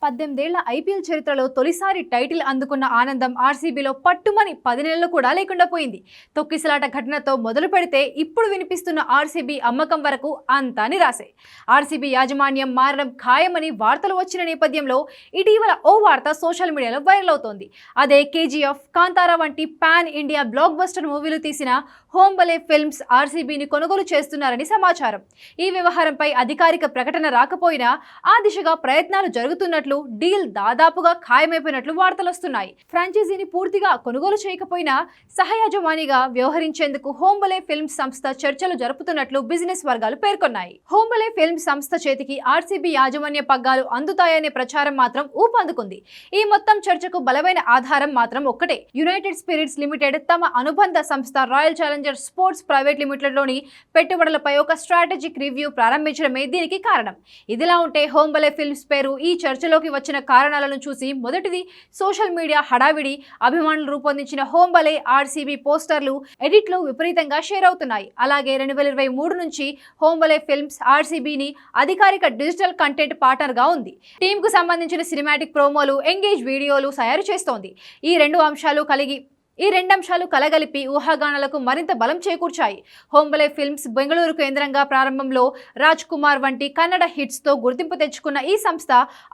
18 ఏళ్ల ఐపీఎల్ చరిత్రలో తొలిసారి టైటిల్ అందుకున్న ఆనందం ఆర్సీబీలో పట్టుమని 10 నెలలు కూడా లేకుండా పోయింది. తొక్కిసలాట ఘటనతో మొదలు పెడితే ఇప్పుడు వినిపిస్తున్న ఆర్సీబీ అమ్మకం వరకు అంతా నిరాశే. ఆర్సీబీ యాజమాన్యం మారడం ఖాయమని వార్తలు వచ్చిన నేపథ్యంలో ఇటీవల ఓ వార్త సోషల్ మీడియాలో వైరల్ అవుతోంది. అదే కేజీఎఫ్, కాంతారా వంటి పాన్ ఇండియా బ్లాక్ బస్టర్ మూవీలు తీసిన హోంబలే ఫిల్మ్స్ ఆర్సీబీని కొనుగోలు చేస్తున్నారని సమాచారం. ఈ వ్యవహారంపై అధికారిక ప్రకటన రాకపోయినా ఆ దిశగా ప్రయత్నాలు జరుగుతున్నట్లు, డీల్ దాదాపుగా ఖాయమైపోయినట్లు వార్తలు వస్తున్నాయి. ఫ్రాంచైజీని పూర్తిగా కొనుగోలు చేయకపోయినా సహయాజమానిగా వ్యవహరించేందుకు హోంబలే ఫిల్మ్స్ సంస్థ చర్చలు జరుపుతున్నట్లు బిజినెస్ వర్గాలు పేర్కొన్నాయి. హోంబలే ఫిల్మ్స్ సంస్థ చేతికి ఆర్సీబీ యాజమాన్య పగ్గాలు అందుతాయనే ప్రచారం మాత్రం ఊపందుకుంది. ఈ మొత్తం చర్చకు బలమైన ఆధారం మాత్రం ఒక్కటే. యునైటెడ్ స్పిరిట్స్ లిమిటెడ్ తమ అనుబంధ సంస్థ రాయల్ ఛాలెంజర్ స్పోర్ట్స్ ప్రైవేట్ లిమిటెడ్లోని పెట్టుబడులపై ఒక స్ట్రాటజిక్ రివ్యూ ప్రారంభించడమే దీనికి కారణం. ఇదిలా ఉంటే హోంబలే ఫిల్మ్స్ పేరు ఈ చర్చలోకి వచ్చిన కారణాలను చూసి మొదటిది సోషల్ మీడియా హడావిడి. అభిమానులు రూపొందించిన హోంబలే ఆర్సీబీ పోస్టర్లు, ఎడిట్లు విపరీతంగా షేర్ అవుతున్నాయి. అలాగే 2023 నుంచి హోంబలే ఫిల్మ్స్ ఆర్సీబీని అధికారిక డిజిటల్ కంటెంట్ పార్ట్నర్ గా ఉంది. టీమ్ కు సంబంధించిన సినిమాటిక్ ప్రోమోలు, ఎంగేజ్ వీడియోలు తయారు చేస్తోంది. ఈ రెండు అంశాలు కలగలిపి ఊహాగానాలకు మరింత బలం చేకూర్చాయి. హోంబలే ఫిల్మ్స్ బెంగళూరు కేంద్రంగా ప్రారంభంలో రాజ్ కుమార్ వంటి కన్నడ హిట్స్తో గుర్తింపు తెచ్చుకున్న ఈ సంస్థ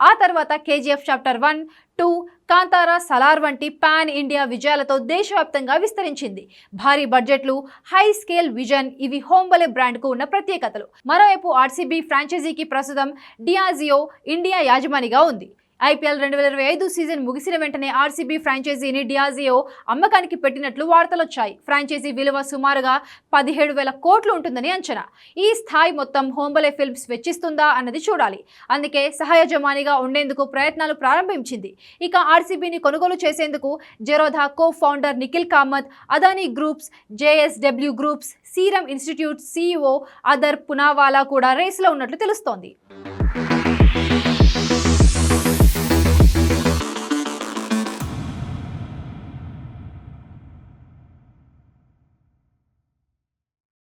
ఆ తర్వాత కేజీఎఫ్ చాప్టర్ 1, 2, కాంతారా, సలార్ వంటి పాన్ ఇండియా విజయాలతో దేశవ్యాప్తంగా విస్తరించింది. భారీ బడ్జెట్లు, హై స్కేల్ విజన్ ఇవి హోంబలే బ్రాండ్కు ఉన్న ప్రత్యేకతలు. మరోవైపు ఆర్సీబీ ఫ్రాంచైజీకి ప్రస్తుతం డియాజియో ఇండియా యాజమానిగా ఉంది. ఐపీఎల్ 2025 సీజన్ ముగిసిన వెంటనే ఆర్సీబీ ఫ్రాంచైజీని డియాజియో అమ్మకానికి పెట్టినట్లు వార్తలొచ్చాయి. ఫ్రాంచైజీ విలువ సుమారుగా 17,000 కోట్లు ఉంటుందని అంచనా. ఈ స్థాయి మొత్తం హోంబలే ఫిల్మ్స్ వెచ్చిస్తుందా అన్నది చూడాలి. అందుకే సహయజమానిగా ఉండేందుకు ప్రయత్నాలు ప్రారంభించింది. ఇక ఆర్సీబీని కొనుగోలు చేసేందుకు Zerodha co founder Nikhil Kamath, Adani groups, JSW groups, serum institute CEO other Poonawalla కూడా రేసులో ఉన్నట్లు తెలుస్తోంది.